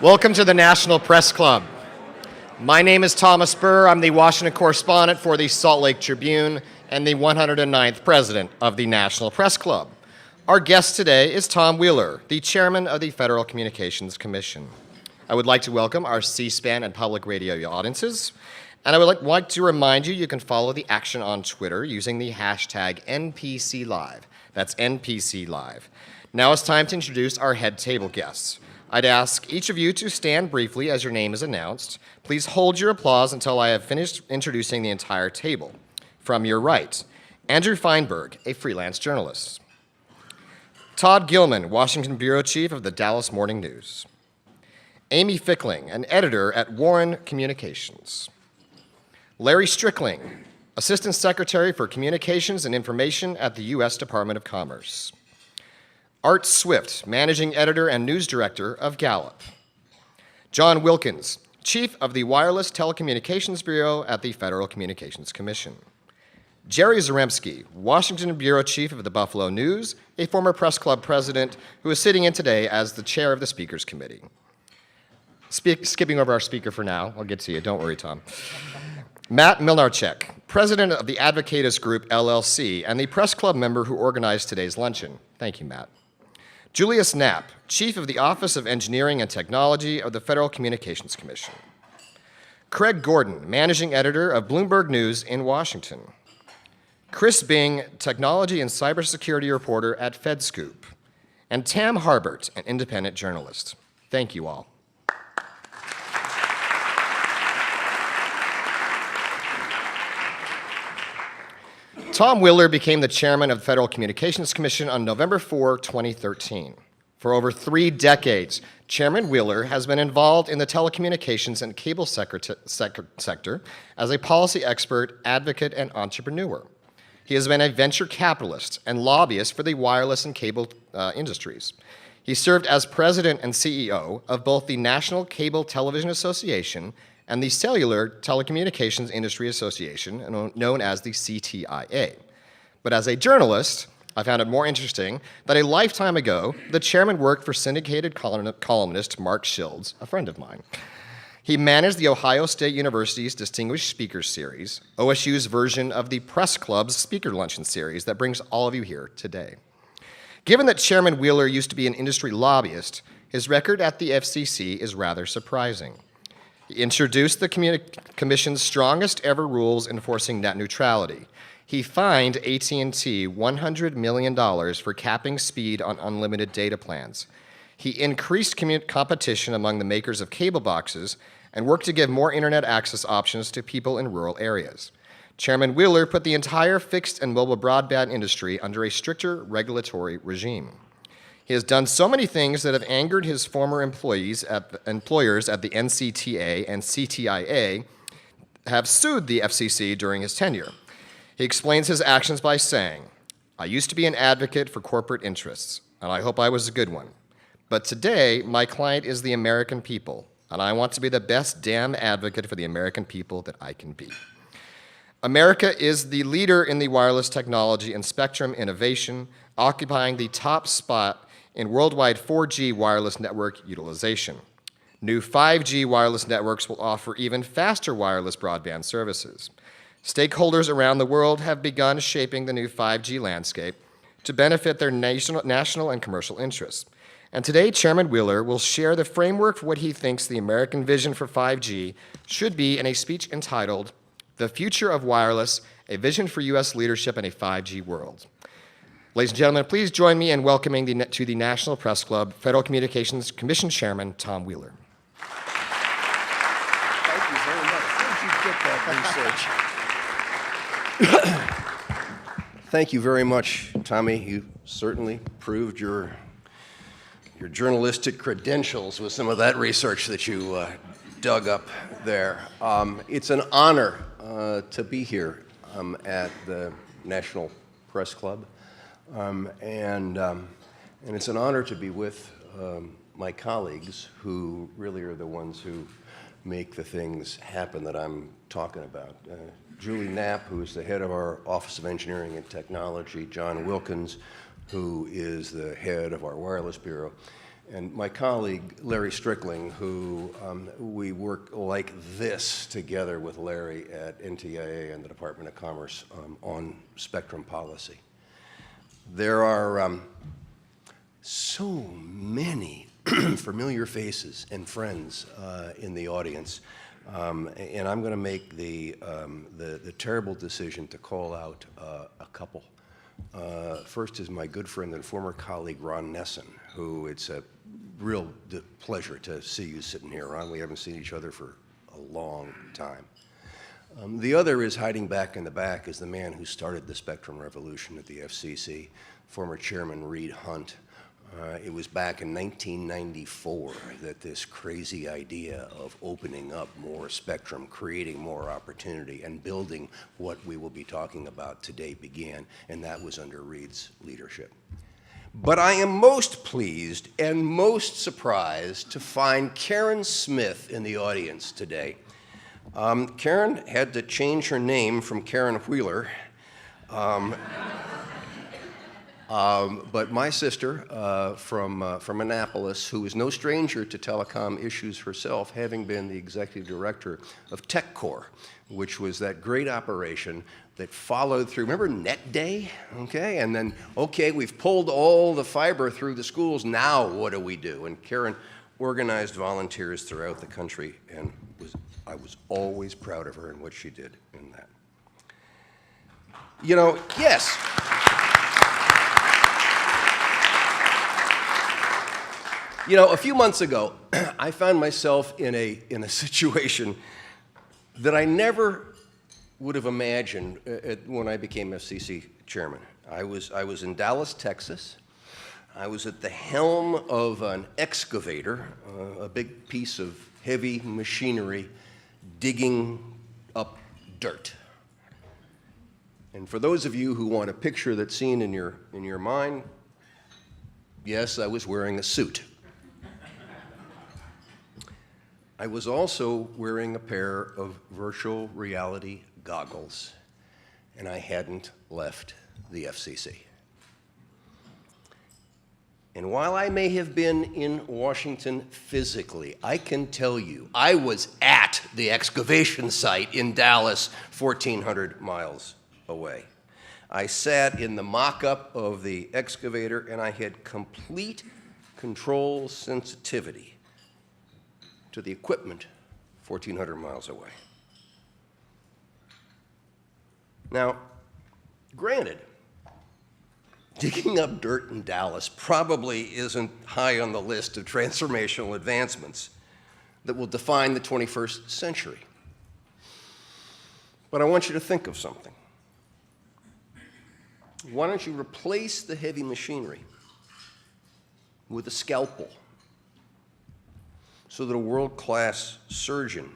Welcome to the National Press Club. My name is Thomas Burr. I'm the Washington correspondent for the Salt Lake Tribune and the 109th president of the National Press Club. Our guest today is Tom Wheeler, the chairman of the Federal Communications Commission. I would like to welcome our C-SPAN and public radio audiences, and I would like to remind you can follow the action on Twitter using the hashtag NPCLive. That's NPC Live. Now it's time to introduce our head table guests. I'd ask each of you to stand briefly as your name is announced. Please hold your applause until I have finished introducing the entire table. From your right, Andrew Feinberg, a freelance journalist. Todd Gilman, Washington bureau chief of the Dallas Morning News. Amy Fickling, an editor at Warren Communications. Larry Strickling, assistant secretary for communications and information at the U.S. Department of Commerce. Art Swift, managing editor and news director of Gallup. John Wilkins, chief of the Wireless Telecommunications Bureau at the Federal Communications Commission. Jerry Zaremski, Washington bureau chief of the Buffalo News, a former press club president who is sitting in today as the chair of the Speakers Committee. Skipping over our speaker for now, I'll get to you, don't worry, Tom. Matt Milnarchek, president of the Advocatus Group, LLC, and the press club member who organized today's luncheon. Thank you, Matt. Julius Knapp, chief of the Office of Engineering and Technology of the Federal Communications Commission. Craig Gordon, managing editor of Bloomberg News in Washington. Chris Bing, technology and cybersecurity reporter at FedScoop. And Tam Harbert, an independent journalist. Thank you all. Tom Wheeler became the chairman of the Federal Communications Commission on November 4, 2013. For over 3 decades, Chairman Wheeler has been involved in the telecommunications and cable sector as a policy expert, advocate, and entrepreneur. He has been a venture capitalist and lobbyist for the wireless and cable industries. He served as president and CEO of both the National Cable Television Association and the Cellular Telecommunications Industry Association, known as the CTIA. But as a journalist, I found it more interesting that a lifetime ago, the chairman worked for syndicated columnist Mark Shields, a friend of mine. He managed the Ohio State University's Distinguished Speakers Series, OSU's version of the Press Club's Speaker Luncheon Series that brings all of you here today. Given that Chairman Wheeler used to be an industry lobbyist, his record at the FCC is rather surprising. He introduced the Commission's strongest ever rules enforcing net neutrality. He fined AT&T $100 million for capping speed on unlimited data plans. He increased competition among the makers of cable boxes and worked to give more internet access options to people in rural areas. Chairman Wheeler put the entire fixed and mobile broadband industry under a stricter regulatory regime. He has done so many things that have angered his former employers at the NCTA and CTIA have sued the FCC during his tenure. He explains his actions by saying, "I used to be an advocate for corporate interests, and I hope I was a good one. But today, my client is the American people, and I want to be the best damn advocate for the American people that I can be." America is the leader in the wireless technology and spectrum innovation, occupying the top spot in worldwide 4G wireless network utilization. New 5G wireless networks will offer even faster wireless broadband services. Stakeholders around the world have begun shaping the new 5G landscape to benefit their national and commercial interests. And today, Chairman Wheeler will share the framework for what he thinks the American vision for 5G should be in a speech entitled, "The Future of Wireless, a Vision for U.S. Leadership in a 5G World." Ladies and gentlemen, please join me in welcoming to the National Press Club Federal Communications Commission Chairman Tom Wheeler. Thank you very much. Where did you get that research? Thank you very much, Tommy. You certainly proved your journalistic credentials with some of that research that you dug up there. It's an honor to be here at the National Press Club. And it's an honor to be with my colleagues who really are the ones who make the things happen that I'm talking about. Julie Knapp, who is the head of our Office of Engineering and Technology, John Wilkins, who is the head of our Wireless Bureau, And my colleague, Larry Strickling, who we work like this together with Larry at NTIA and the Department of Commerce on spectrum policy. There are so many familiar faces and friends in the audience, and I'm going to make the terrible decision to call out a couple. First is my good friend and former colleague, Ron Nessen, who it's a real pleasure to see you sitting here, Ron. We haven't seen each other for a long time. The other is hiding back in the back is the man who started the spectrum revolution at the FCC, former Chairman Reed Hunt. It was back in 1994 that this crazy idea of opening up more spectrum, creating more opportunity, and building what we will be talking about today began, and that was under Reed's leadership. But I am most pleased and most surprised to find Karen Smith in the audience today. Karen had to change her name from Karen Wheeler. But my sister from Annapolis, who is no stranger to telecom issues herself, having been the executive director of TechCore, which was that great operation that followed through. Remember Net Day? Okay, and then, okay, we've pulled all the fiber through the schools. Now what do we do? And Karen organized volunteers throughout the country, and I was always proud of her and what she did in that. You know, yes. You know, a few months ago, I found myself in a situation that I never would have imagined when I became FCC chairman. I was in Dallas, Texas. I was at the helm of an excavator, a big piece of heavy machinery digging up dirt. And for those of you who want a picture that's seen in your mind, yes, I was wearing a suit. I was also wearing a pair of virtual reality goggles, and I hadn't left the FCC. And while I may have been in Washington physically, I can tell you I was at the excavation site in Dallas, 1,400 miles away. I sat in the mock-up of the excavator, and I had complete control sensitivity to the equipment 1,400 miles away. Now, granted, digging up dirt in Dallas probably isn't high on the list of transformational advancements that will define the 21st century. But I want you to think of something. Why don't you replace the heavy machinery with a scalpel so that a world-class surgeon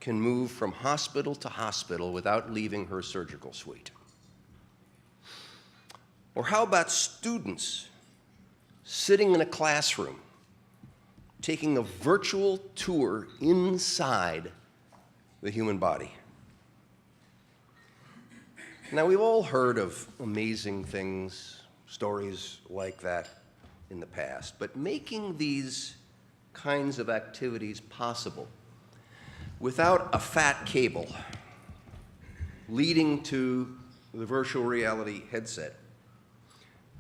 can move from hospital to hospital without leaving her surgical suite? Or how about students sitting in a classroom, taking a virtual tour inside the human body? Now, we've all heard of amazing things, stories like that in the past, but making these kinds of activities possible without a fat cable leading to the virtual reality headset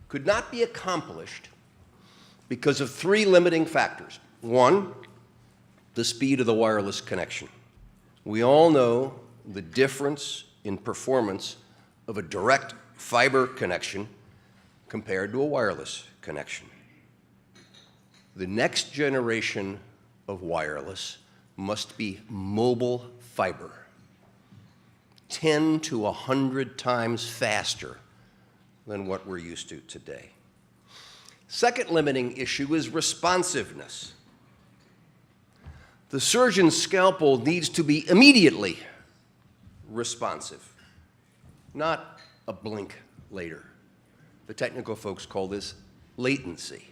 could not be accomplished because of three limiting factors. One, the speed of the wireless connection. We all know the difference in performance of a direct fiber connection compared to a wireless connection. The next generation of wireless must be mobile fiber, 10 to 100 times faster than what we're used to today. Second limiting issue is responsiveness. The surgeon's scalpel needs to be immediately responsive, not a blink later. The technical folks call this latency.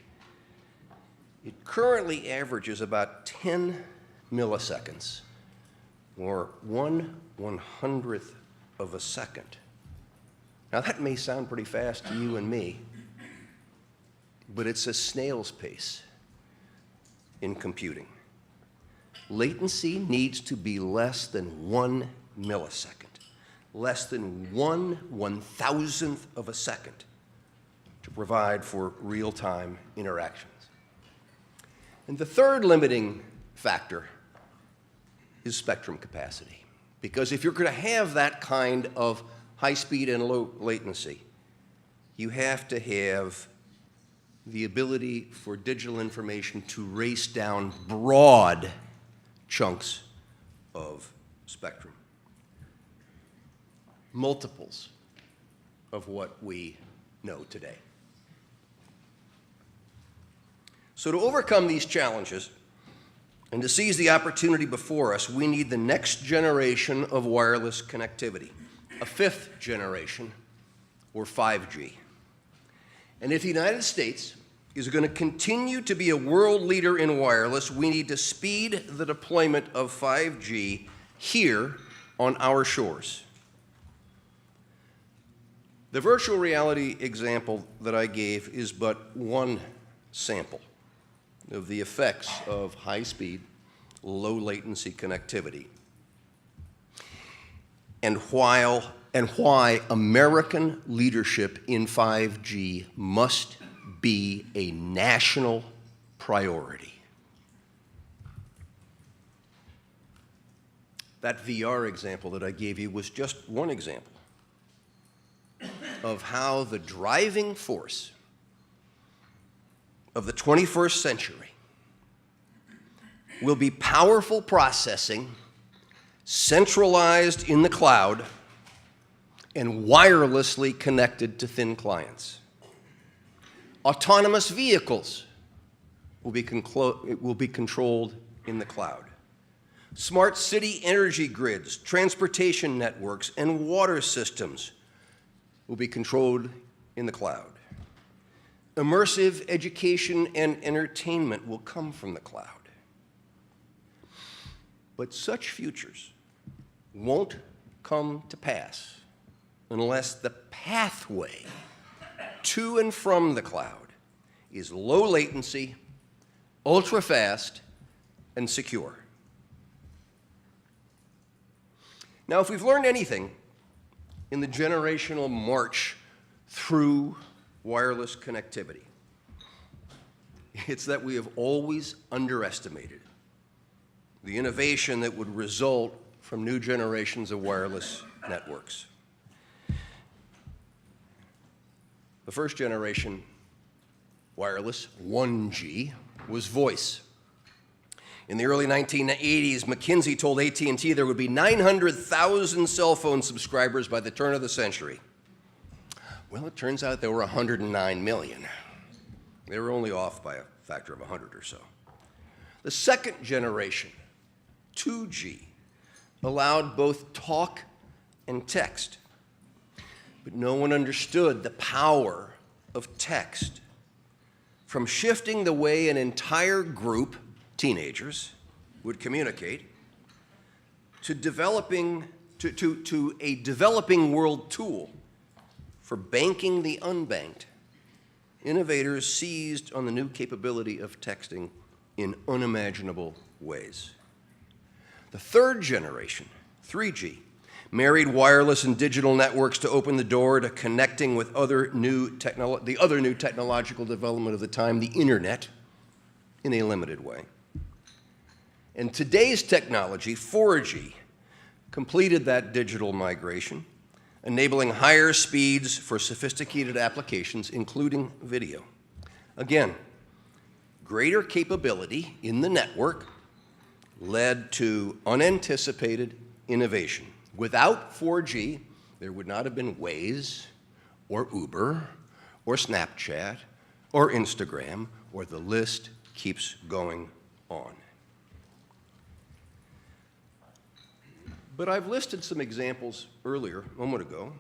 It currently averages about 10 milliseconds, or 1/100th of a second. Now that may sound pretty fast to you and me, but it's a snail's pace in computing. Latency needs to be less than 1 millisecond, less than 1/1000th of a second to provide for real-time interactions. And the third limiting factor is spectrum capacity. Because if you're going to have that kind of high speed and low latency, you have to have the ability for digital information to race down broad chunks of spectrum. Multiples of what we know today. So to overcome these challenges and to seize the opportunity before us, we need the next generation of wireless connectivity, a fifth generation, or 5G. And if the United States is going to continue to be a world leader in wireless, we need to speed the deployment of 5G here on our shores. The virtual reality example that I gave is but one sample of the effects of high-speed, low-latency connectivity, and why American leadership in 5G must be a national priority. That VR example that I gave you was just one example of how the driving force of the 21st century will be powerful processing centralized in the cloud and wirelessly connected to thin clients. Autonomous vehicles will be controlled in the cloud. Smart city energy grids, transportation networks, and water systems will be controlled in the cloud. Immersive education and entertainment will come from the cloud. But such futures won't come to pass unless the pathway to and from the cloud is low latency, ultra fast, and secure. Now, if we've learned anything in the generational march through wireless connectivity, it's that we have always underestimated the innovation that would result from new generations of wireless networks. The first generation wireless, 1G, was voice. In the early 1980s, McKinsey told AT&T there would be 900,000 cell phone subscribers by the turn of the century. Well, it turns out there were 109 million. They were only off by a factor of 100 or so. The second generation, 2G, allowed both talk and text. But no one understood the power of text. From shifting the way an entire group, teenagers, would communicate, to developing a developing world tool for banking the unbanked, innovators seized on the new capability of texting in unimaginable ways. The third generation, 3G, married wireless and digital networks to open the door to connecting with the other new technological development of the time, the internet, in a limited way. And today's technology, 4G, completed that digital migration, enabling higher speeds for sophisticated applications, including video. Again, greater capability in the network led to unanticipated innovation. Without 4G, there would not have been Waze, or Uber, or Snapchat, or Instagram, or the list keeps going on. But I've listed some examples earlier, a moment ago,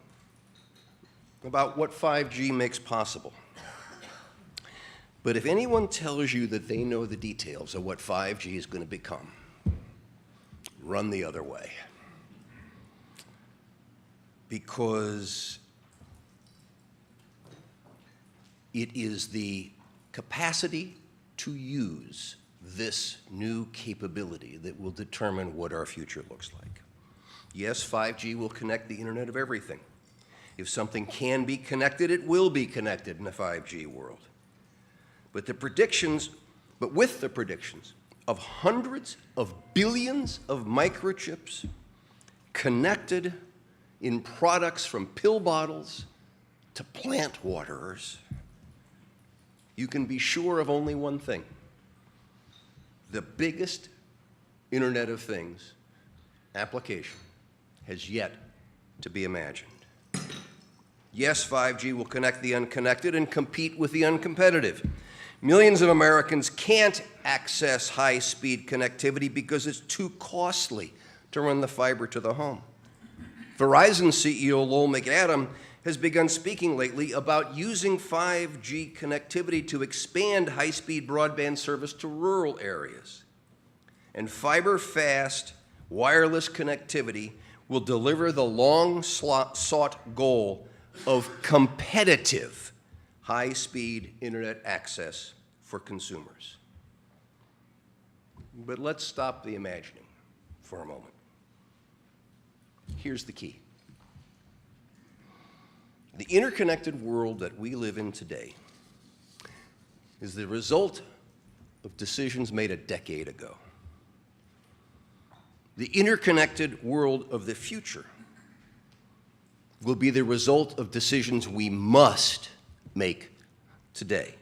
about what 5G makes possible. But if anyone tells you that they know the details of what 5G is going to become, run the other way. Because it is the capacity to use this new capability that will determine what our future looks like. Yes, 5G will connect the Internet of everything. If something can be connected, it will be connected in a 5G world. But with the predictions of hundreds of billions of microchips connected in products from pill bottles to plant waterers, you can be sure of only one thing. The biggest Internet of Things application has yet to be imagined. Yes, 5G will connect the unconnected and compete with the uncompetitive. Millions of Americans can't access high-speed connectivity because it's too costly to run the fiber to the home. Verizon CEO Lowell McAdam has begun speaking lately about using 5G connectivity to expand high-speed broadband service to rural areas. And fiber-fast wireless connectivity will deliver the long-sought goal of competitive high-speed internet access for consumers. But let's stop the imagining for a moment. Here's the key. The interconnected world that we live in today is the result of decisions made a decade ago. The interconnected world of the future will be the result of decisions we must make today.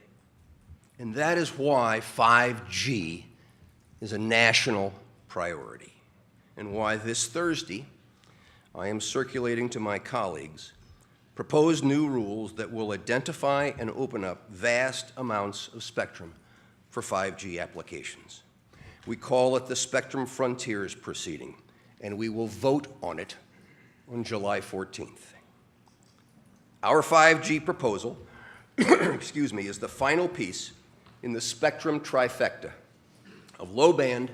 And that is why 5G is a national priority, and why this Thursday I am circulating to my colleagues proposed new rules that will identify and open up vast amounts of spectrum for 5G applications. We call it the Spectrum Frontiers proceeding, and we will vote on it on July 14th. Our 5G proposal, is the final piece in the spectrum trifecta of low-band,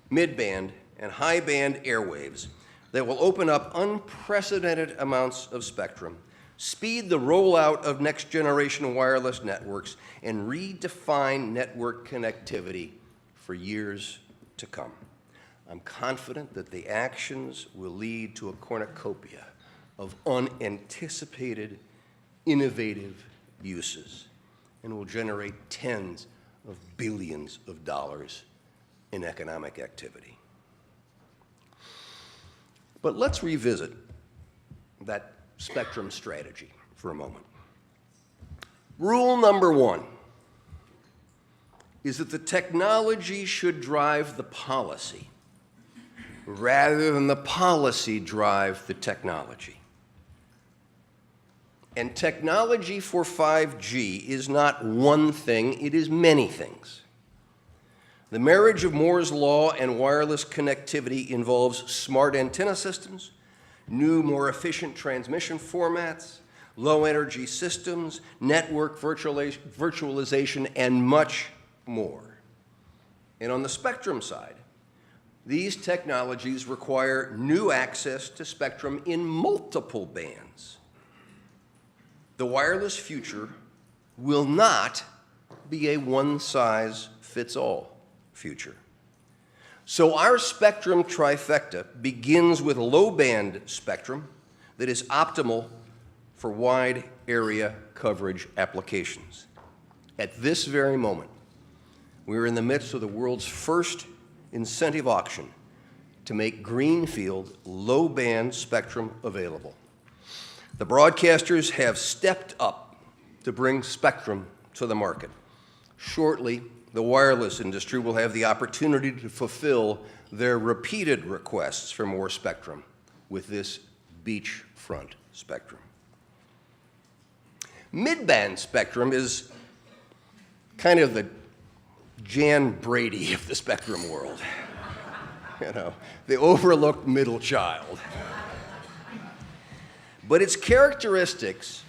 mid-band, and high-band airwaves that will open up unprecedented amounts of spectrum, speed the rollout of next-generation wireless networks, and redefine network connectivity for years to come. I'm confident that the actions will lead to a cornucopia of unanticipated, innovative uses and will generate tens of billions of dollars in economic activity. But let's revisit that spectrum strategy for a moment. Rule number one is that the technology should drive the policy rather than the policy drive the technology. And technology for 5G is not one thing, it is many things. The marriage of Moore's Law and wireless connectivity involves smart antenna systems, new, more efficient transmission formats, low-energy systems, network virtualization, and much more. And on the spectrum side, these technologies require new access to spectrum in multiple bands. The wireless future will not be a one-size-fits-all future. So our spectrum trifecta begins with low-band spectrum that is optimal for wide area coverage applications. At this very moment, we are in the midst of the world's first incentive auction to make greenfield low-band spectrum available. The broadcasters have stepped up to bring spectrum to the market. Shortly, the wireless industry will have the opportunity to fulfill their repeated requests for more spectrum with this beachfront spectrum. Mid-band spectrum is kind of the Jan Brady of the spectrum world. You know, the overlooked middle child. But its characteristics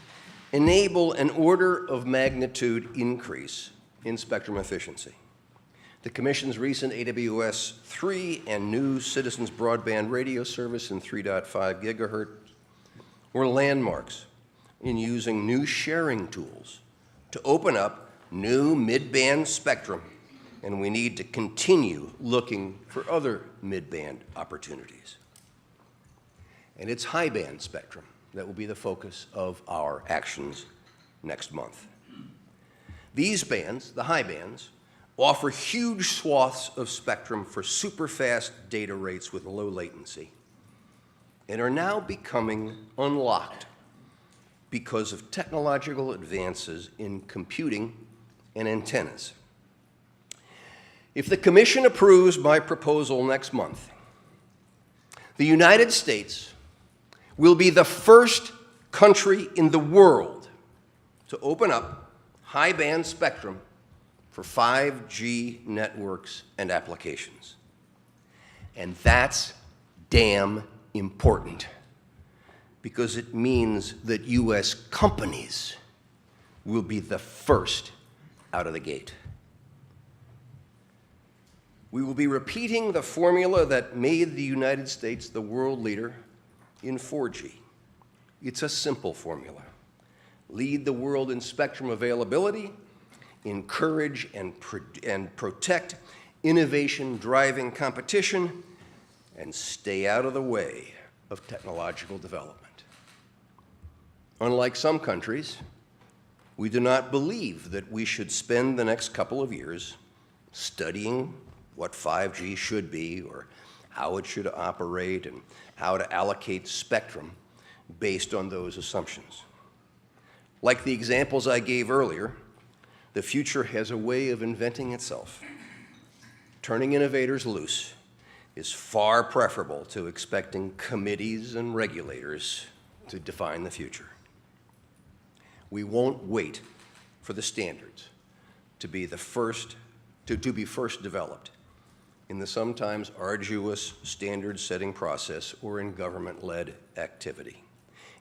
enable an order of magnitude increase in spectrum efficiency. The Commission's recent AWS 3 and new Citizens Broadband Radio Service in 3.5 gigahertz were landmarks in using new sharing tools to open up new mid-band spectrum and we need to continue looking for other mid-band opportunities. And it's high-band spectrum that will be the focus of our actions next month. These bands, the high bands, offer huge swaths of spectrum for super-fast data rates with low latency and are now becoming unlocked because of technological advances in computing and antennas. If the Commission approves my proposal next month, the United States will be the first country in the world to open up high-band spectrum for 5G networks and applications. And that's damn important, because it means that U.S. companies will be the first out of the gate. We will be repeating the formula that made the United States the world leader in 4G. It's a simple formula. Lead the world in spectrum availability, encourage and protect innovation driving competition, and stay out of the way of technological development. Unlike some countries, we do not believe that we should spend the next couple of years studying what 5G should be or how it should operate and how to allocate spectrum based on those assumptions. Like the examples I gave earlier, the future has a way of inventing itself. Turning innovators loose is far preferable to expecting committees and regulators to define the future. We won't wait for the standards to be first developed in the sometimes arduous standard-setting process or in government-led activity.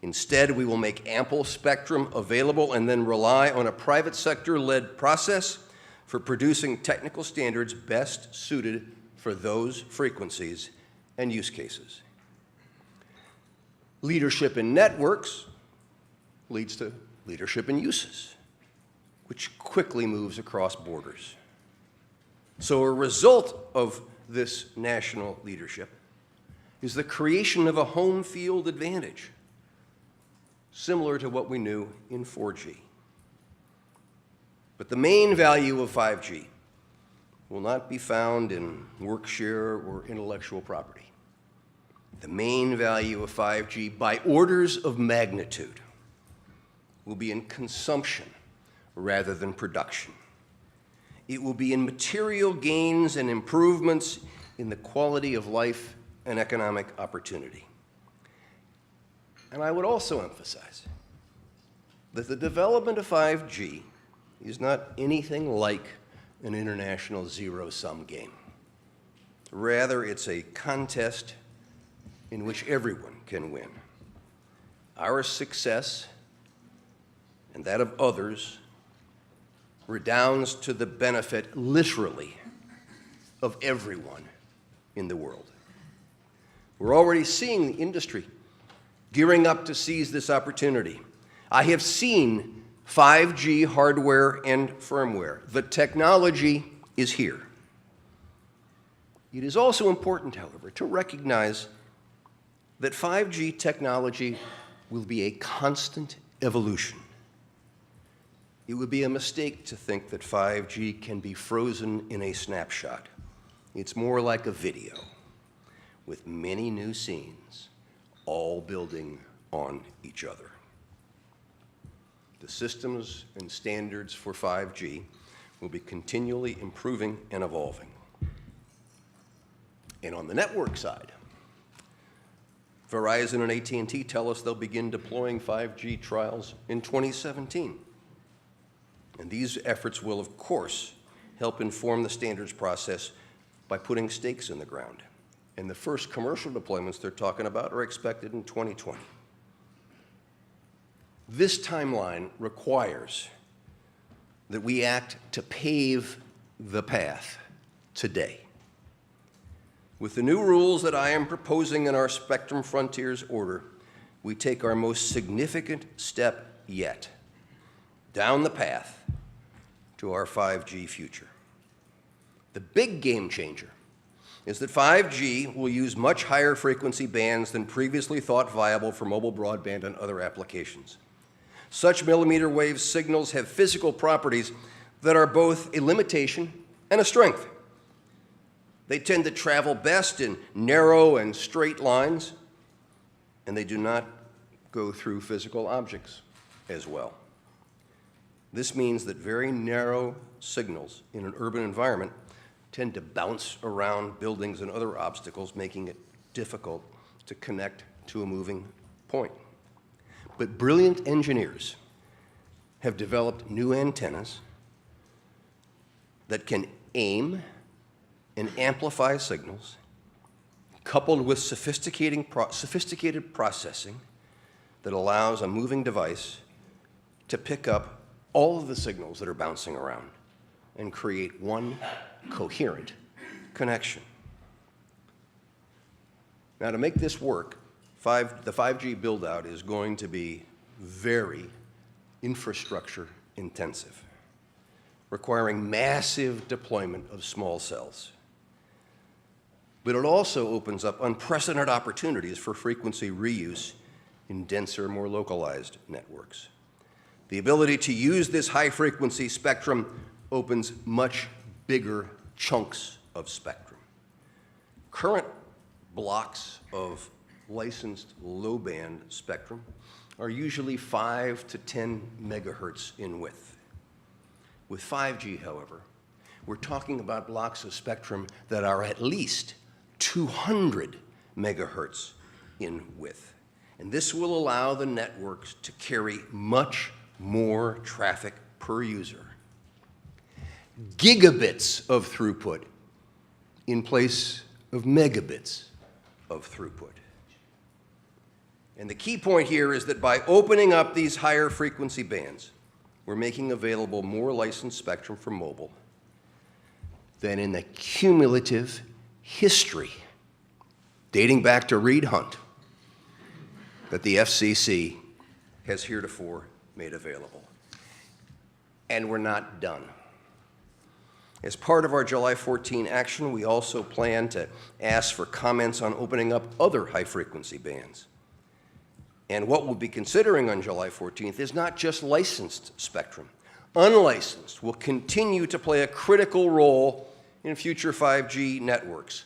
Instead, we will make ample spectrum available and then rely on a private sector-led process for producing technical standards best suited for those frequencies and use cases. Leadership in networks leads to leadership in uses, which quickly moves across borders. So a result of this national leadership is the creation of a home field advantage, similar to what we knew in 4G. But the main value of 5G will not be found in work share or intellectual property. The main value of 5G, by orders of magnitude, will be in consumption rather than production. It will be in material gains and improvements in the quality of life and economic opportunity. And I would also emphasize that the development of 5G is not anything like an international zero-sum game. Rather, it's a contest in which everyone can win. Our success and that of others redounds to the benefit, literally, of everyone in the world. We're already seeing the industry gearing up to seize this opportunity. I have seen 5G hardware and firmware. The technology is here. It is also important, however, to recognize that 5G technology will be a constant evolution. It would be a mistake to think that 5G can be frozen in a snapshot. It's more like a video with many new scenes, all building on each other. The systems and standards for 5G will be continually improving and evolving. And on the network side, Verizon and AT&T tell us they'll begin deploying 5G trials in 2017. And these efforts will, of course, help inform the standards process by putting stakes in the ground. And the first commercial deployments they're talking about are expected in 2020. This timeline requires that we act to pave the path today. With the new rules that I am proposing in our Spectrum Frontiers order, we take our most significant step yet down the path to our 5G future. The big game changer is that 5G will use much higher frequency bands than previously thought viable for mobile broadband and other applications. Such millimeter wave signals have physical properties that are both a limitation and a strength. They tend to travel best in narrow and straight lines, and they do not go through physical objects as well. This means that very narrow signals in an urban environment tend to bounce around buildings and other obstacles, making it difficult to connect to a moving point. But brilliant engineers have developed new antennas that can aim and amplify signals, coupled with sophisticated processing that allows a moving device to pick up all of the signals that are bouncing around and create one coherent connection. Now, to make this work, the 5G build-out is going to be very infrastructure intensive, requiring massive deployment of small cells. But it also opens up unprecedented opportunities for frequency reuse in denser, more localized networks. The ability to use this high-frequency spectrum opens much bigger chunks of spectrum. Current blocks of licensed low-band spectrum are usually 5 to 10 megahertz in width. With 5G, however, we're talking about blocks of spectrum that are at least 200 megahertz in width. And this will allow the networks to carry much more traffic per user. Gigabits of throughput in place of megabits of throughput. And the key point here is that by opening up these higher frequency bands, we're making available more licensed spectrum for mobile than in the cumulative history dating back to Reed Hunt that the FCC has heretofore made available. And we're not done. As part of our July 14 action, we also plan to ask for comments on opening up other high-frequency bands. And what we'll be considering on July 14th is not just licensed spectrum. Unlicensed will continue to play a critical role in future 5G networks.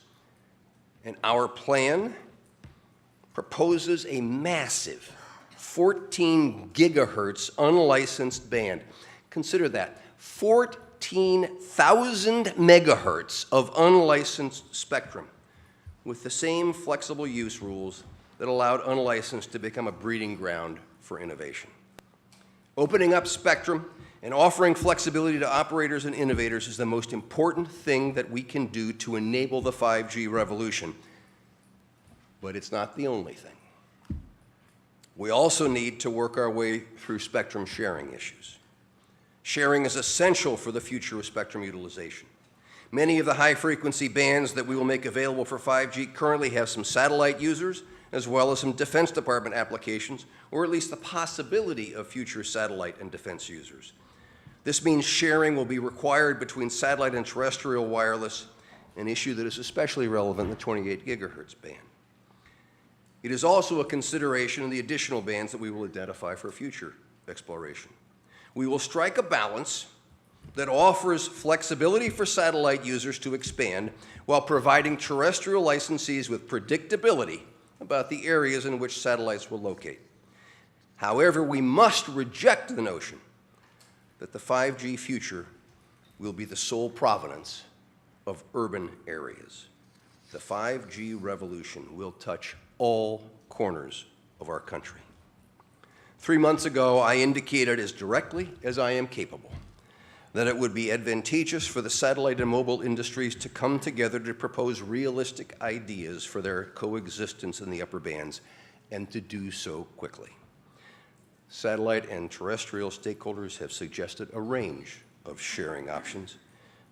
And our plan proposes a massive 14 gigahertz unlicensed band. Consider that, 14,000 megahertz of unlicensed spectrum with the same flexible use rules that allowed unlicensed to become a breeding ground for innovation. Opening up spectrum and offering flexibility to operators and innovators is the most important thing that we can do to enable the 5G revolution. But it's not the only thing. We also need to work our way through spectrum sharing issues. Sharing is essential for the future of spectrum utilization. Many of the high-frequency bands that we will make available for 5G currently have some satellite users, as well as some Defense Department applications, or at least the possibility of future satellite and defense users. This means sharing will be required between satellite and terrestrial wireless, an issue that is especially relevant in the 28 gigahertz band. It is also a consideration in the additional bands that we will identify for future exploration. We will strike a balance that offers flexibility for satellite users to expand while providing terrestrial licensees with predictability about the areas in which satellites will locate. However, we must reject the notion that the 5G future will be the sole provenance of urban areas. The 5G revolution will touch all corners of our country. 3 months ago, I indicated as directly as I am capable that it would be advantageous for the satellite and mobile industries to come together to propose realistic ideas for their coexistence in the upper bands, and to do so quickly. Satellite and terrestrial stakeholders have suggested a range of sharing options,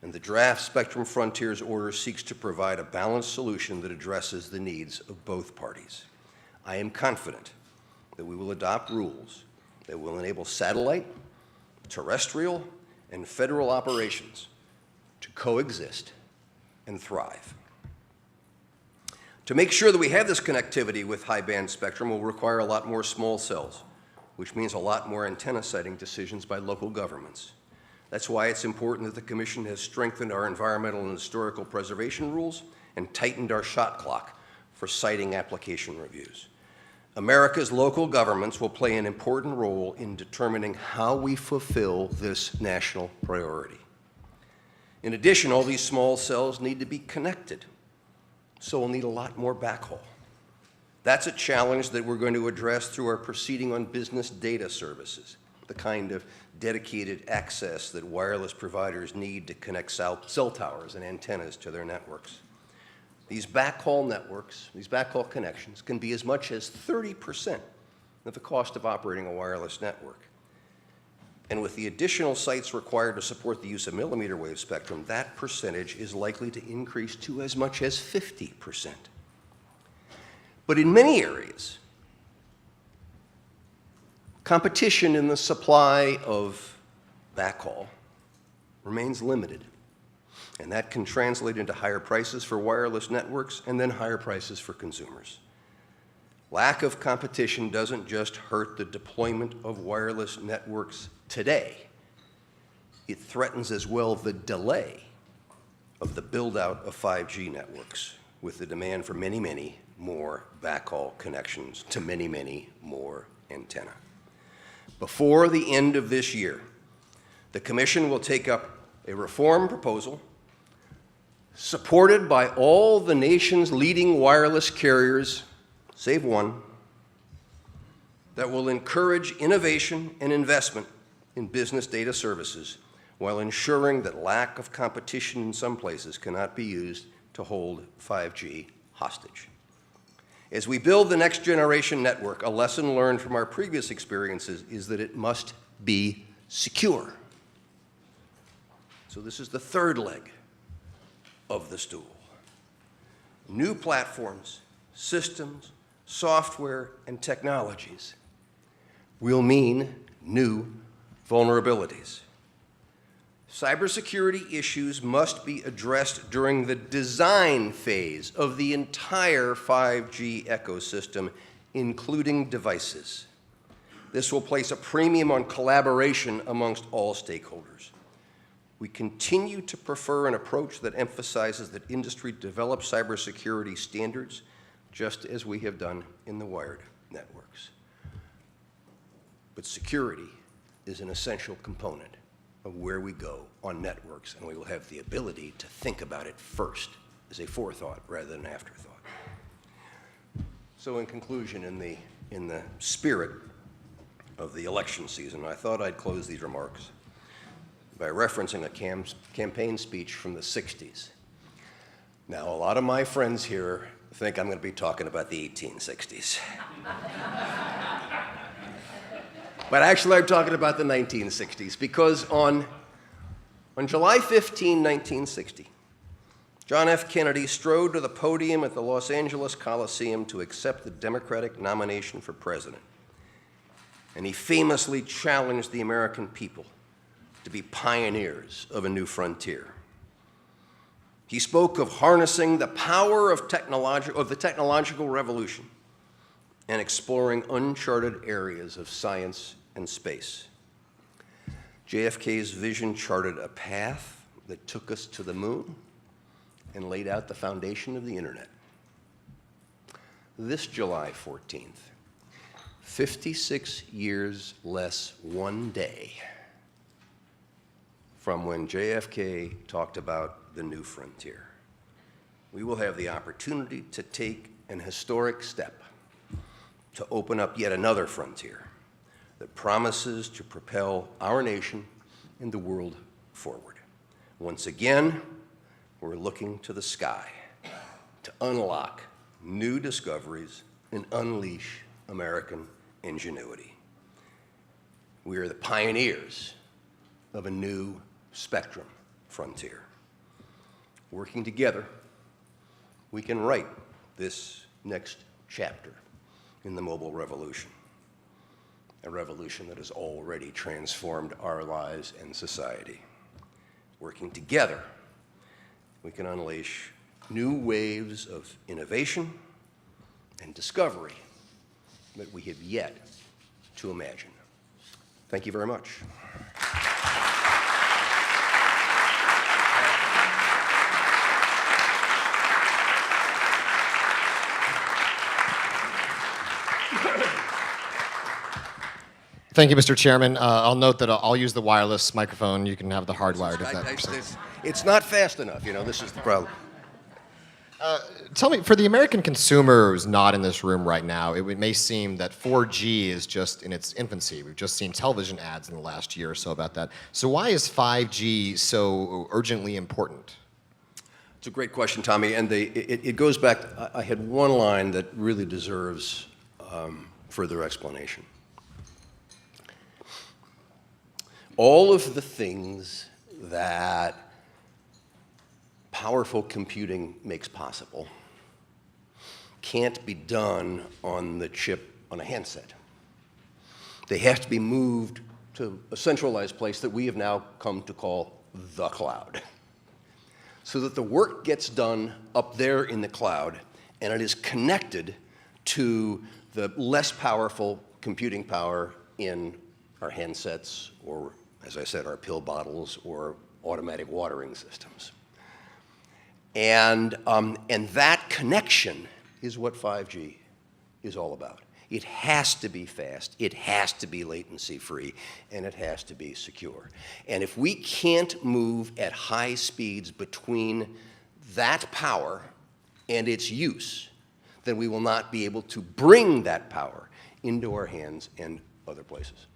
and the draft Spectrum Frontiers Order seeks to provide a balanced solution that addresses the needs of both parties. I am confident that we will adopt rules that will enable satellite, terrestrial, and federal operations to coexist and thrive. To make sure that we have this connectivity with high-band spectrum will require a lot more small cells, which means a lot more antenna siting decisions by local governments. That's why it's important that the Commission has strengthened our environmental and historical preservation rules and tightened our shot clock for siting application reviews. America's local governments will play an important role in determining how we fulfill this national priority. In addition, all these small cells need to be connected, so we'll need a lot more backhaul. That's a challenge that we're going to address through our proceeding on business data services, the kind of dedicated access that wireless providers need to connect cell towers and antennas to their networks. These backhaul networks, these backhaul connections, can be as much as 30% of the cost of operating a wireless network. And with the additional sites required to support the use of millimeter wave spectrum, that percentage is likely to increase to as much as 50%. But in many areas, competition in the supply of backhaul remains limited. And that can translate into higher prices for wireless networks and then higher prices for consumers. Lack of competition doesn't just hurt the deployment of wireless networks today. It threatens as well the delay of the build-out of 5G networks with the demand for many, many more backhaul connections to many, many more antenna. Before the end of this year, the Commission will take up a reform proposal supported by all the nation's leading wireless carriers, save one, that will encourage innovation and investment in business data services while ensuring that lack of competition in some places cannot be used to hold 5G hostage. As we build the next generation network, a lesson learned from our previous experiences is that it must be secure. So this is the third leg of the stool. New platforms, systems, software, and technologies will mean new vulnerabilities. Cybersecurity issues must be addressed during the design phase of the entire 5G ecosystem, including devices. This will place a premium on collaboration amongst all stakeholders. We continue to prefer an approach that emphasizes that industry develop cybersecurity standards, just as we have done in the wired networks. But security is an essential component of where we go on networks, and we will have the ability to think about it first as a forethought rather than an afterthought. So in conclusion, in the spirit of the election season, I thought I'd close these remarks by referencing a campaign speech from the 60s. Now, a lot of my friends here think I'm going to be talking about the 1860s. But actually, I'm talking about the 1960s, because on July 15, 1960, John F. Kennedy strode to the podium at the Los Angeles Coliseum to accept the Democratic nomination for president. And he famously challenged the American people to be pioneers of a new frontier. He spoke of harnessing the power of the technological revolution and exploring uncharted areas of science and space. JFK's vision charted a path that took us to the moon and laid out the foundation of the internet. This July 14th, 56 years less one day from when JFK talked about the new frontier, we will have the opportunity to take an historic step to open up yet another frontier that promises to propel our nation and the world forward. Once again, we're looking to the sky to unlock new discoveries and unleash American ingenuity. We are the pioneers of a new spectrum frontier. Working together, we can write this next chapter in the mobile revolution, a revolution that has already transformed our lives and society. Working together, we can unleash new waves of innovation and discovery that we have yet to imagine. Thank you very much. Thank you, Mr. Chairman. I'll note that I'll use the wireless microphone. You can have the hardwired if that. It's not fast enough, you know, this is the problem. Tell me, for the American consumer who's not in this room right now, it may seem that 4G is just in its infancy. We've just seen television ads in the last year or so about that. So why is 5G so urgently important? It's a great question, Tommy, and it goes back. I had one line that really deserves further explanation. All of the things that powerful computing makes possible can't be done on the chip on a handset. They have to be moved to a centralized place that we have now come to call the cloud, so that the work gets done up there in the cloud and it is connected to the less powerful computing power in our handsets or, as I said, our pill bottles or automatic watering systems. And that connection is what 5G is all about. It has to be fast, it has to be latency free, and it has to be secure. And if we can't move at high speeds between that power and its use, then we will not be able to bring that power into our hands and other places.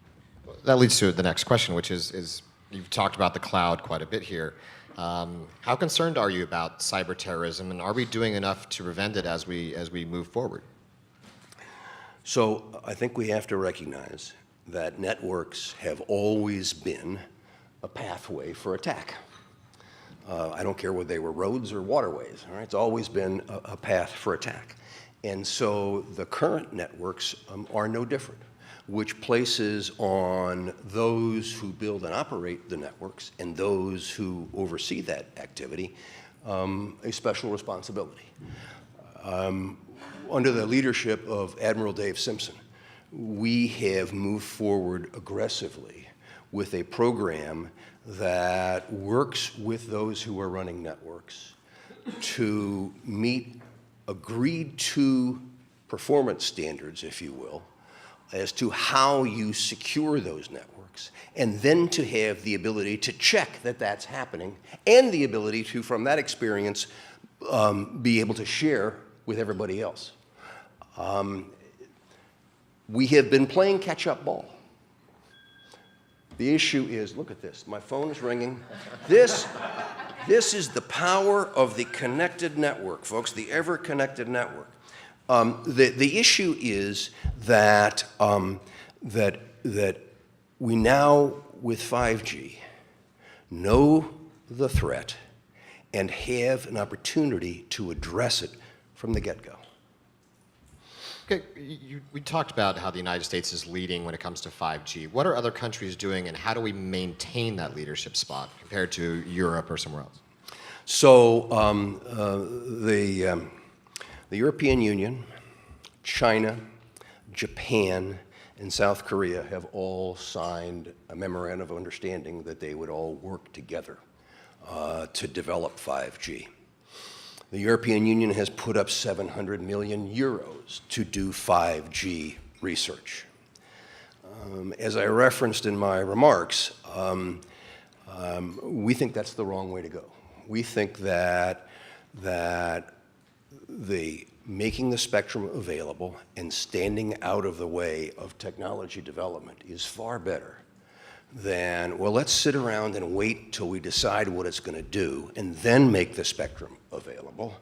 That leads to the next question, which is you've talked about the cloud quite a bit here. How concerned are you about cyber terrorism, and are we doing enough to prevent it as we move forward? So I think we have to recognize that networks have always been a pathway for attack. I don't care whether they were roads or waterways, all right? It's always been a path for attack. And so the current networks are no different, which places on those who build and operate the networks and those who oversee that activity a special responsibility. Under the leadership of Admiral Dave Simpson, we have moved forward aggressively with a program that works with those who are running networks to meet agreed to performance standards, if you will, as to how you secure those networks, and then to have the ability to check that that's happening, and the ability to, from that experience, be able to share with everybody else. We have been playing catch-up ball. The issue is, look at this, my phone is ringing. This is the power of the connected network, folks, the ever-connected network. The issue is that, that we now, with 5G, know the threat and have an opportunity to address it from the get-go. Okay, we talked about how the United States is leading when it comes to 5G. What are other countries doing, and how do we maintain that leadership spot compared to Europe or somewhere else? So the European Union, China, Japan, and South Korea have all signed a memorandum of understanding that they would all work together to develop 5G. The European Union has put up 700 million euros to do 5G research. As I referenced in my remarks, we think that's the wrong way to go. We think that making the spectrum available and standing out of the way of technology development is far better than, well, let's sit around and wait till we decide what it's going to do and then make the spectrum available,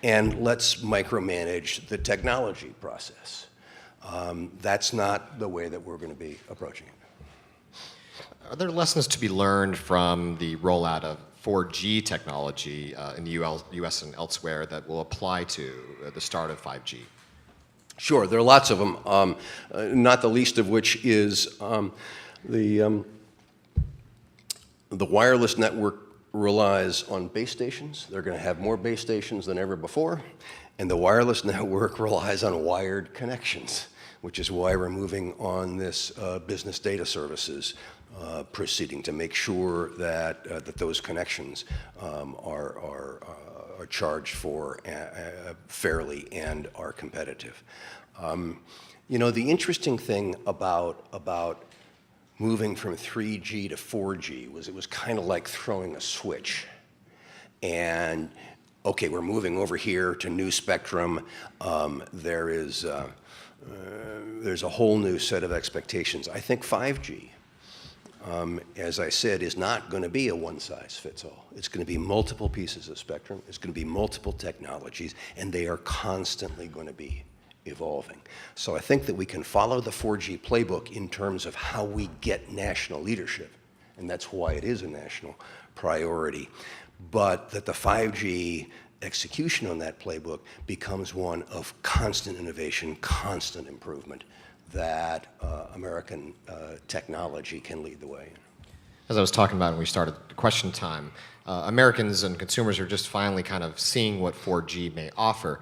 and let's micromanage the technology process. That's not the way that we're going to be approaching it. Are there lessons to be learned from the rollout of 4G technology in the US and elsewhere that will apply to the start of 5G? Sure, there are lots of them, not the least of which is the wireless network relies on base stations. They're going to have more base stations than ever before. And the wireless network relies on wired connections, which is why we're moving on this business data services proceeding to make sure that, that those connections are charged for fairly and are competitive. You know, the interesting thing about moving from 3G to 4G was it was kind of like throwing a switch. And, okay, we're moving over here to new spectrum. There's a whole new set of expectations. I think 5G, as I said, is not going to be a one-size-fits-all. It's going to be multiple pieces of spectrum. It's going to be multiple technologies, and they are constantly going to be evolving. So I think that we can follow the 4G playbook in terms of how we get national leadership, and that's why it is a national priority. But that the 5G execution on that playbook becomes one of constant innovation, constant improvement, that American technology can lead the way. As I was talking about when we started question time, Americans and consumers are just finally kind of seeing what 4G may offer.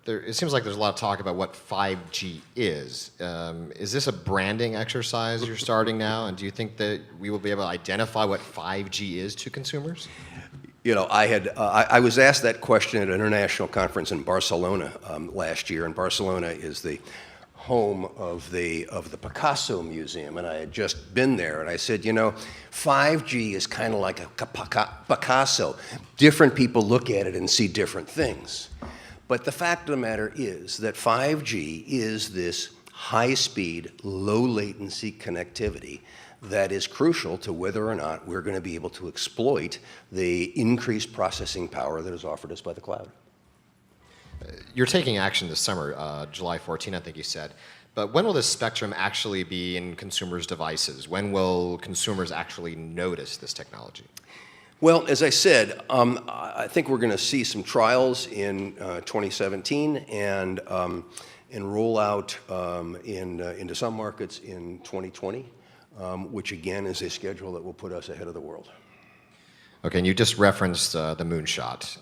It seems like there's a lot of talk about what 5G is. Is this a branding exercise you're starting now? And do you think that we will be able to identify what 5G is to consumers? You know, I was asked that question at an international conference in Barcelona last year, and Barcelona is the home of the Picasso Museum, and I had just been there, and I said, you know, 5G is kind of like a Picasso. Different people look at it and see different things. But the fact of the matter is that 5G is this high-speed, low-latency connectivity that is crucial to whether or not we're going to be able to exploit the increased processing power that is offered us by the cloud. You're taking action this summer, July 14, I think you said. But when will this spectrum actually be in consumers' devices? When will consumers actually notice this technology? Well, as I said, I think we're going to see some trials in 2017 and roll out into some markets in 2020, which again is a schedule that will put us ahead of the world. Okay, and you just referenced the moonshot.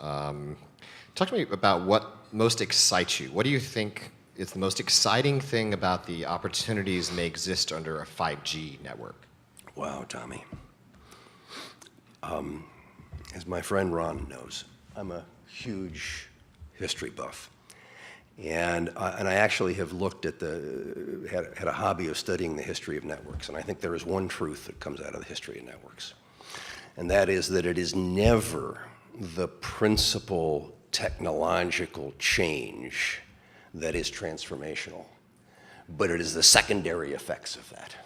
Talk to me about what most excites you. What do you think is the most exciting thing about the opportunities that may exist under a 5G network? Wow, Tommy. As my friend Ron knows, I'm a huge history buff. And I actually have looked at had a hobby of studying the history of networks. And I think there is one truth that comes out of the history of networks. And that is that it is never the principal technological change that is transformational, but it is the secondary effects of that.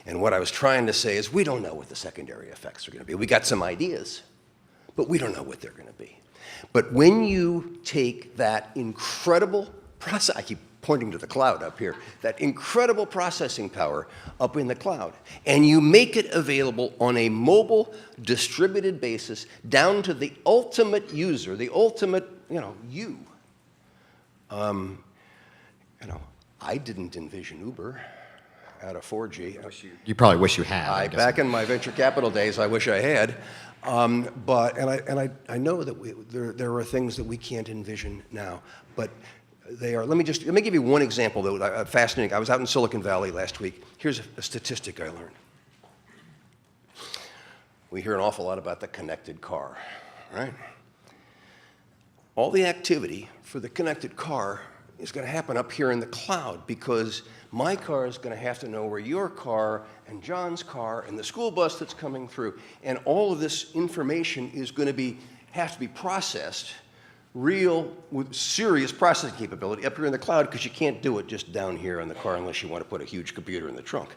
And what I was trying to say is we don't know what the secondary effects are going to be. We got some ideas, but we don't know what they're going to be. But when you take that incredible process, I keep pointing to the cloud up here, that incredible processing power up in the cloud, and you make it available on a mobile, distributed basis down to the ultimate user, the ultimate, you. I didn't envision Uber out of 4G. You probably wish you had. Back in my venture capital days, I wish I had. But I know that there are things that we can't envision now, but they are. Let me give you one example that was fascinating. I was out in Silicon Valley last week. Here's a statistic I learned. We hear an awful lot about the connected car, right? All the activity for the connected car is going to happen up here in the cloud because my car is going to have to know where your car and John's car and the school bus that's coming through, and all of this information is going to have to be processed with serious processing capability up here in the cloud because you can't do it just down here in the car unless you want to put a huge computer in the trunk.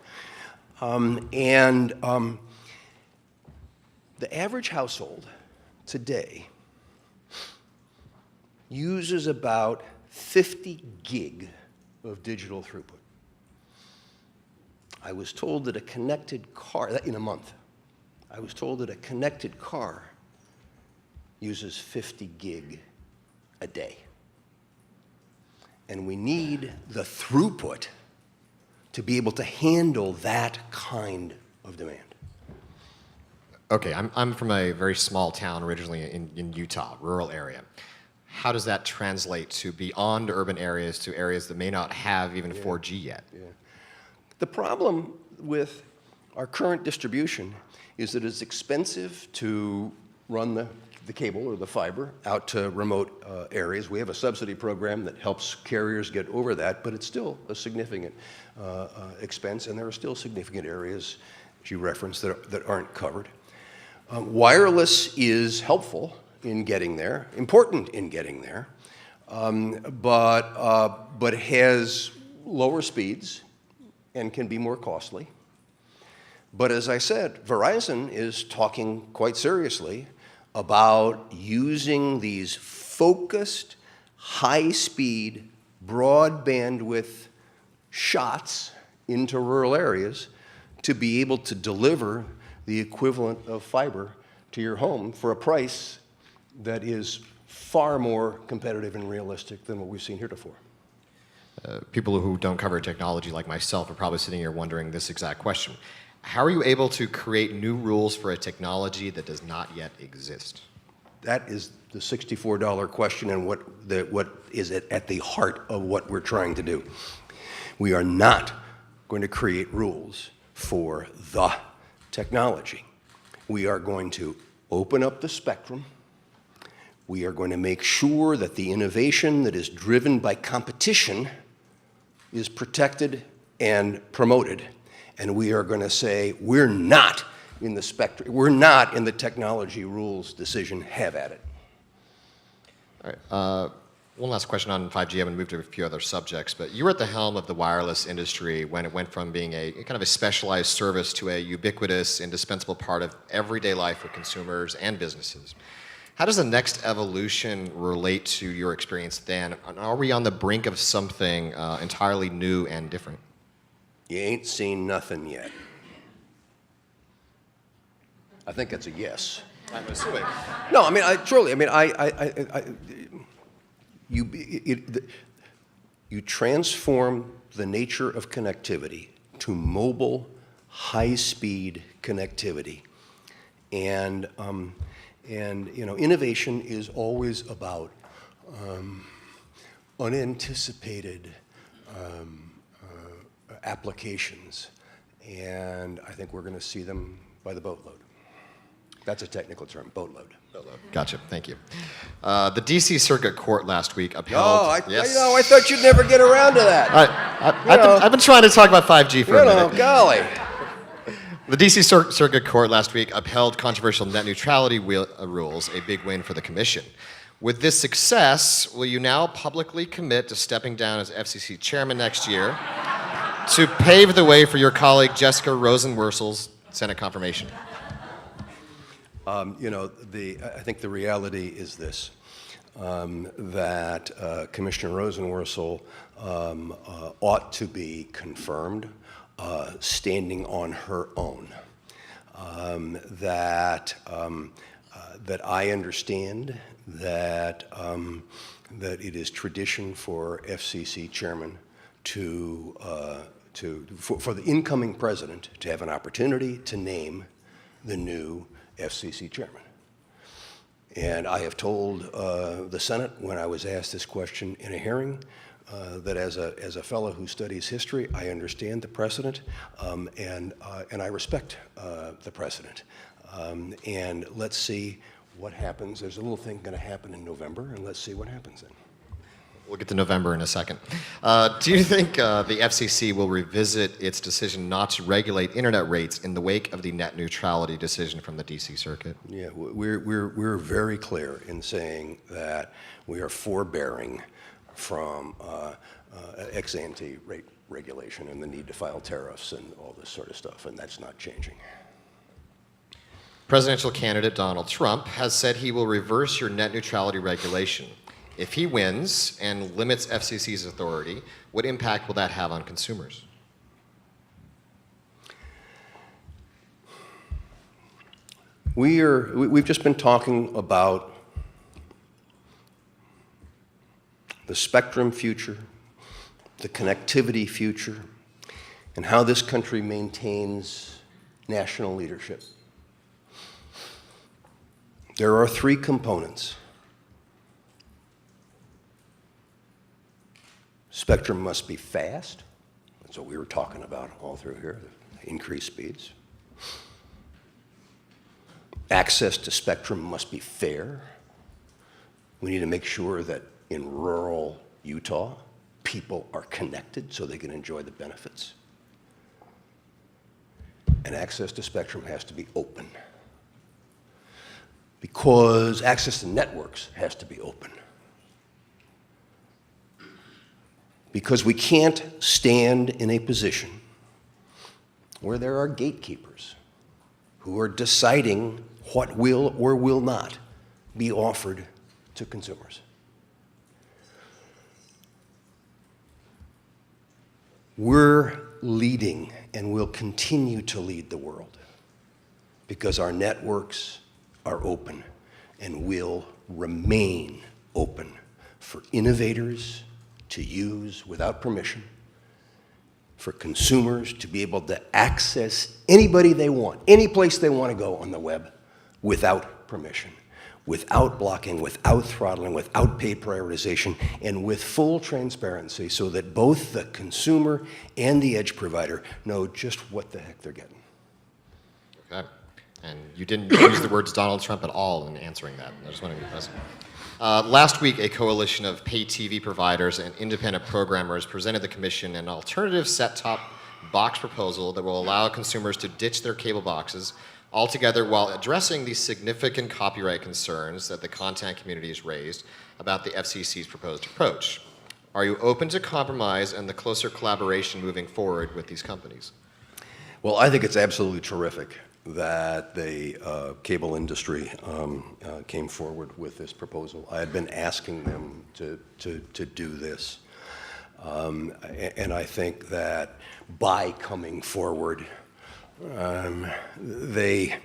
The average household today uses about 50 gig of digital throughput. I was told that a connected car, in a month, I was told that a connected car uses 50 gig a day. And we need the throughput to be able to handle that kind of demand. Okay, I'm from a very small town originally in Utah, rural area. How does that translate to beyond urban areas to areas that may not have even 4G yet? The problem with our current distribution is that it's expensive to run the cable or the fiber out to remote areas. We have a subsidy program that helps carriers get over that, but it's still a significant expense, and there are still significant areas, as you referenced, that aren't covered. Wireless is helpful in getting there, important in getting there, but has lower speeds and can be more costly. But as I said, Verizon is talking quite seriously about using these focused, high-speed, broad bandwidth shots into rural areas to be able to deliver the equivalent of fiber to your home for a price that is far more competitive and realistic than what we've seen heretofore. People who don't cover technology like myself are probably sitting here wondering this exact question. How are you able to create new rules for a technology that does not yet exist? That is the $64 question and what is at the heart of what we're trying to do. We are not going to create rules for the technology. We are going to open up the spectrum. We are going to make sure that the innovation that is driven by competition is protected and promoted. And we are going to say, we're not in the spectrum, we're not in the technology rules decision, have at it. All right. One last question on 5G. I'm going to move to a few other subjects, but you were at the helm of the wireless industry when it went from being a kind of a specialized service to a ubiquitous, indispensable part of everyday life for consumers and businesses. How does the next evolution relate to your experience then? Are we on the brink of something entirely new and different? You ain't seen nothing yet. I think that's a yes. I'm assuming. No, I mean, you transform the nature of connectivity to mobile, high-speed connectivity, and innovation is always about unanticipated applications, and I think we're going to see them by the boatload. That's a technical term, boatload. Gotcha. Thank you. The D.C. Circuit Court last week upheld. I thought you'd never get around to that. I've been trying to talk about 5G for a minute. Golly. The D.C. Circuit Court last week upheld controversial net neutrality rules, a big win for the Commission. With this success, will you now publicly commit to stepping down as FCC chairman next year to pave the way for your colleague Jessica Rosenworcel's Senate confirmation? I think the reality is this, that Commissioner Rosenworcel ought to be confirmed standing on her own. That I understand that it is tradition for FCC chairman for the incoming president to have an opportunity to name the new FCC chairman. And I have told the Senate when I was asked this question in a hearing that as a fellow who studies history, I understand the precedent and I respect the precedent. And let's see what happens. There's a little thing going to happen in November, and let's see what happens then. We'll get to November in a second. Do you think the FCC will revisit its decision not to regulate internet rates in the wake of the net neutrality decision from the D.C. Circuit? Yeah, we're very clear in saying that we are forbearing from ex-ante rate regulation and the need to file tariffs and all this sort of stuff, and that's not changing. Presidential candidate Donald Trump has said he will reverse your net neutrality regulation. If he wins and limits FCC's authority, what impact will that have on consumers? We've just been talking about the spectrum future, the connectivity future, and how this country maintains national leadership. There are three components. Spectrum must be fast. That's what we were talking about all through here, the increased speeds. Access to spectrum must be fair. We need to make sure that in rural Utah, people are connected so they can enjoy the benefits. And access to spectrum has to be open, because access to networks has to be open. Because we can't stand in a position where there are gatekeepers who are deciding what will or will not be offered to consumers. We're leading and will continue to lead the world because our networks are open and will remain open for innovators to use without permission, for consumers to be able to access anybody they want, any place they want to go on the web without permission, without blocking, without throttling, without paid prioritization, and with full transparency so that both the consumer and the edge provider know just what the heck they're getting. Okay. And you didn't use the words Donald Trump at all in answering that. I just want to be present. Last week, a coalition of pay TV providers and independent programmers presented the commission an alternative set-top box proposal that will allow consumers to ditch their cable boxes altogether while addressing the significant copyright concerns that the content community has raised about the FCC's proposed approach. Are you open to compromise and the closer collaboration moving forward with these companies? Well, I think it's absolutely terrific that the cable industry came forward with this proposal. I had been asking them to do this. And I think that by coming forward, they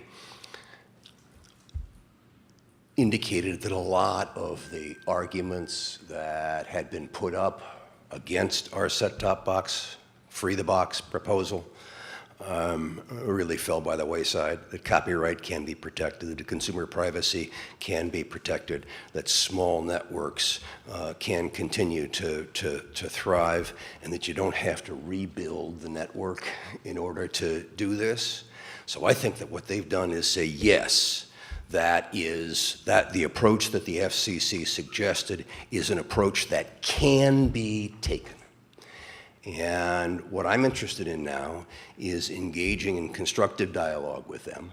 indicated that a lot of the arguments that had been put up against our set-top box, free the box proposal, really fell by the wayside, that copyright can be protected, that consumer privacy can be protected, that small networks can continue to thrive, and that you don't have to rebuild the network in order to do this. So I think that what they've done is say, yes, that the approach that the FCC suggested is an approach that can be taken. And what I'm interested in now is engaging in constructive dialogue with them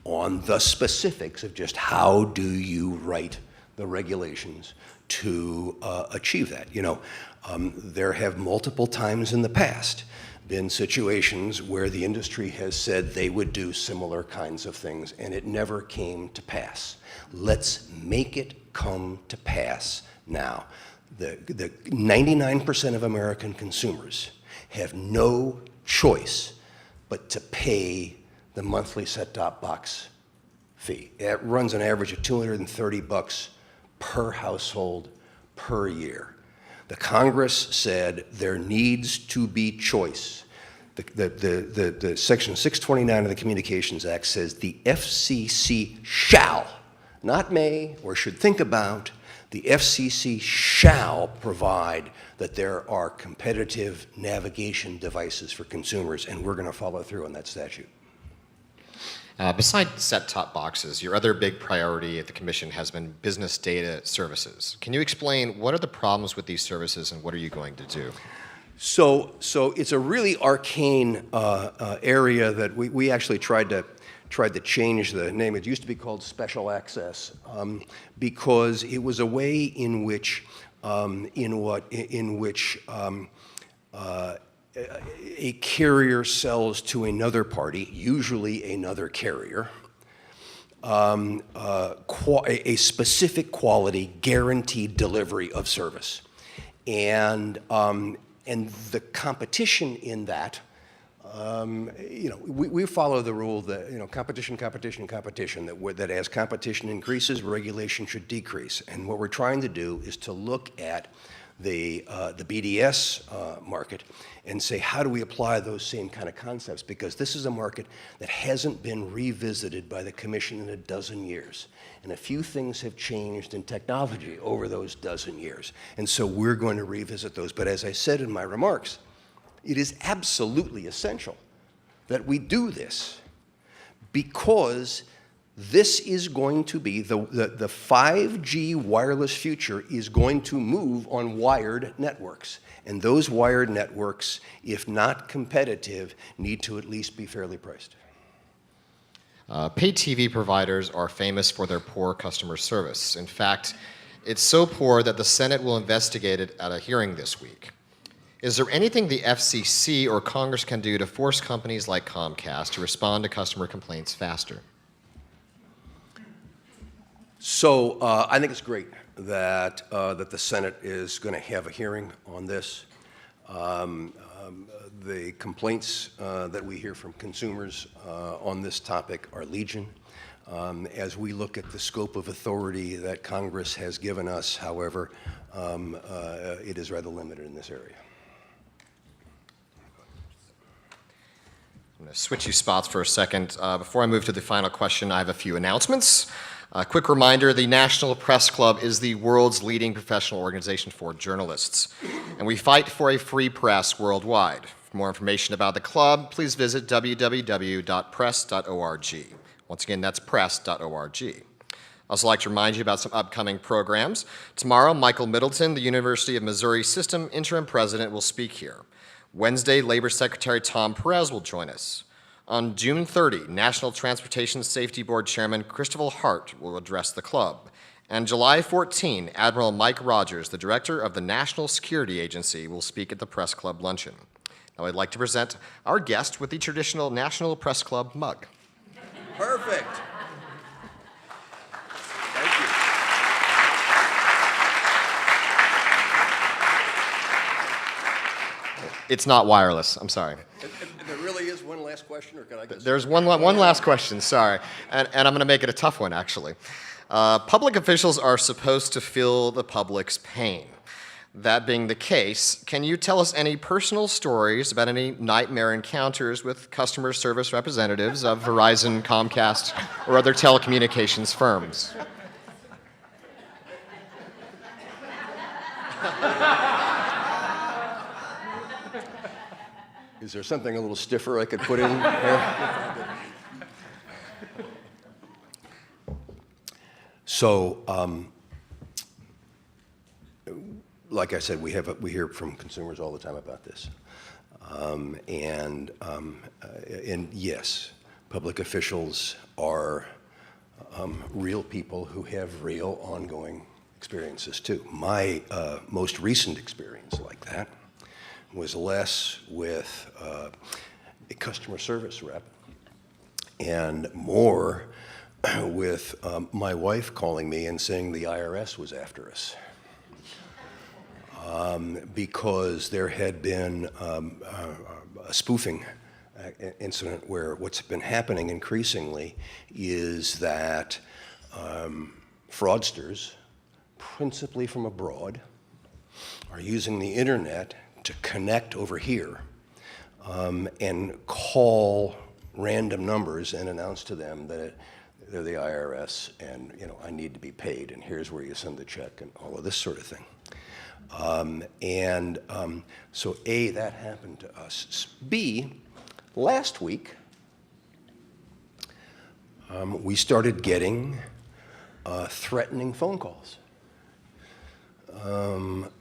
on the specifics of just how do you write the regulations to achieve that. You know, there have multiple times in the past been situations where the industry has said they would do similar kinds of things, and it never came to pass. Let's make it come to pass now. The 99% of American consumers have no choice but to pay the monthly set-top box fee. It runs an average of $230 per household per year. The Congress said there needs to be choice. The Section 629 of the Communications Act says the FCC shall, not may or should think about, the FCC shall provide that there are competitive navigation devices for consumers, and we're going to follow through on that statute. Besides set-top boxes, your other big priority at the Commission has been business data services. Can you explain what are the problems with these services and what are you going to do? So it's a really arcane area that we actually tried to change the name. It used to be called Special Access because it was a way in which a carrier sells to another party, usually another carrier, a specific quality guaranteed delivery of service, and the competition in that. We follow the rule that competition, that as competition increases, regulation should decrease. And what we're trying to do is to look at the BDS market and say, how do we apply those same kind of concepts? Because this is a market that hasn't been revisited by the Commission in a dozen years. And a few things have changed in technology over those dozen years. And so we're going to revisit those. But as I said in my remarks, it is absolutely essential that we do this, because this is going to be, the 5G wireless future is going to move on wired networks. And those wired networks, if not competitive, need to at least be fairly priced. Pay TV providers are famous for their poor customer service. In fact, it's so poor that the Senate will investigate it at a hearing this week. Is there anything the FCC or Congress can do to force companies like Comcast to respond to customer complaints faster? So I think it's great that the Senate is going to have a hearing on this. The complaints that we hear from consumers on this topic are legion. As we look at the scope of authority that Congress has given us, however, it is rather limited in this area. I'm going to switch you spots for a second. Before I move to the final question, I have a few announcements. A quick reminder, the National Press Club is the world's leading professional organization for journalists, and we fight for a free press worldwide. For more information about the club, please visit www.press.org. Once again, that's press.org. I'd also like to remind you about some upcoming programs. Tomorrow, Michael Middleton, the University of Missouri System interim president, will speak here. Wednesday, Labor Secretary Tom Perez will join us. On June 30, National Transportation Safety Board Chairman Christopher Hart will address the club. And July 14, Admiral Mike Rogers, the director of the National Security Agency, will speak at the Press Club luncheon. Now I'd like to present our guest with the traditional National Press Club mug. Perfect. Thank you. It's not wireless, I'm sorry. There really is one last question, or can I just... There's one last question, sorry. And I'm going to make it a tough one, actually. Public officials are supposed to feel the public's pain. That being the case, can you tell us any personal stories about any nightmare encounters with customer service representatives of Verizon, Comcast, or other telecommunications firms? Is there something a little stiffer I could put in here? So, like I said, we hear from consumers all the time about this. And yes, public officials are real people who have real ongoing experiences too. My most recent experience like that was less with a customer service rep and more with my wife calling me and saying the IRS was after us. Because there had been a spoofing incident where what's been happening increasingly is that fraudsters, principally from abroad, are using the internet to connect over here and call random numbers and announce to them that they're the IRS and, you know, I need to be paid and here's where you send the check and all of this sort of thing. So A, that happened to us. B, last week, we started getting threatening phone calls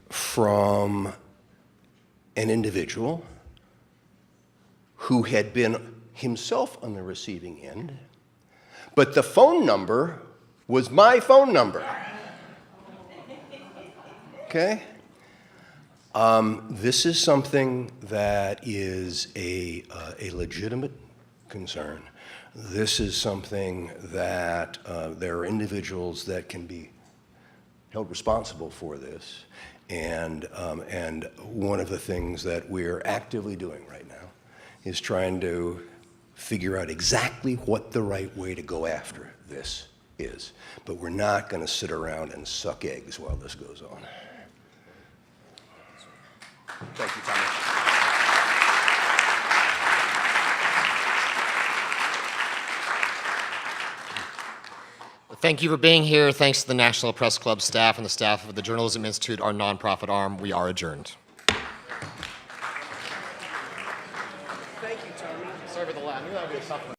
from an individual who had been himself on the receiving end, but the phone number was my phone number. Okay? This is something that is a legitimate concern. This is something that there are individuals that can be held responsible for this. And one of the things that we're actively doing right now is trying to figure out exactly what the right way to go after this is. But we're not going to sit around and suck eggs while this goes on. Thank you, Tommy. Thank you for being here. Thanks to the National Press Club staff and the staff of the Journalism Institute, our nonprofit arm. We are adjourned. Thank you, Tommy. Sorry for the laugh.